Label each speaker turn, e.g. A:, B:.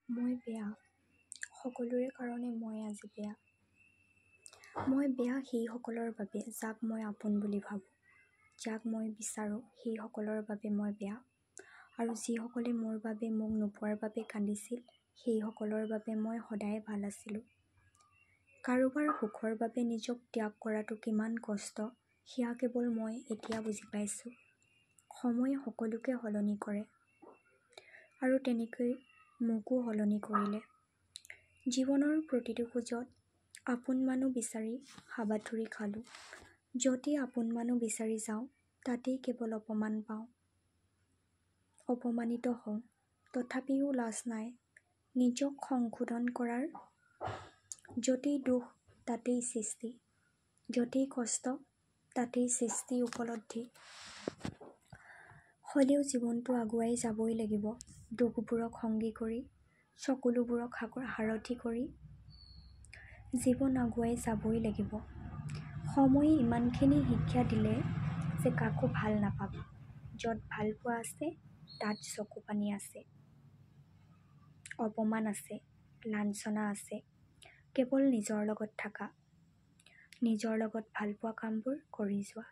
A: মই বেয়া। সকলোৰে কাৰণে মই আজি বেয়া। মই বেয়া সেইসকলৰ বাবে যাক মই আপোন বুলি ভাবোঁ, যাক মই বিচাৰোঁ সেইসকলৰ বাবে মই বেয়া। আৰু যিসকলে মোৰ বাবে মোক নোপোৱাৰ বাবে কান্দিছিল সেইসকলৰ বাবে মই সদায় ভাল আছিলোঁ। কাৰোবাৰ সুখৰ বাবে নিজক ত্যাগ কৰাটো কিমান কষ্ট সেয়া কেৱল মই এতিয়া বুজি পাইছোঁ। সময়ে সকলোকে সলনি কৰে আৰু তেনেকৈ মোকো সলনি কৰিলে। জীৱনৰ প্ৰতিটো খোজত আপোন মানুহ বিচাৰি হাবাথুৰি খালোঁ। য'তেই আপোন মানুহ বিচাৰি যাওঁ তাতেই কেৱল অপমান পাওঁ। অপমানিত হওঁ, তথাপিও লাজ নাই নিজক সংশোধন কৰাৰ। য'তেই দুখ তাতেই সৃষ্টি, য'তেই কষ্ট তাতেই সৃষ্টি উপলব্ধি। হ'লেও জীৱনটো আগুৱাই যাবই লাগিব, দুখবোৰক সংগী কৰি, সকলোবোৰক সাৰথি কৰি। জীৱন আগুৱাই যাবই লাগিব। সময়ে ইমানখিনি শিক্ষা দিলে যে কাকো ভাল নাপাবা। য'ত ভালপোৱা আছে তাত চকুপানী আছে, অপমান আছে, লাঞ্ছনা আছে। কেৱল নিজৰ লগত থাকা, নিজৰ লগত ভালপোৱা কামবোৰ কৰি যোৱা।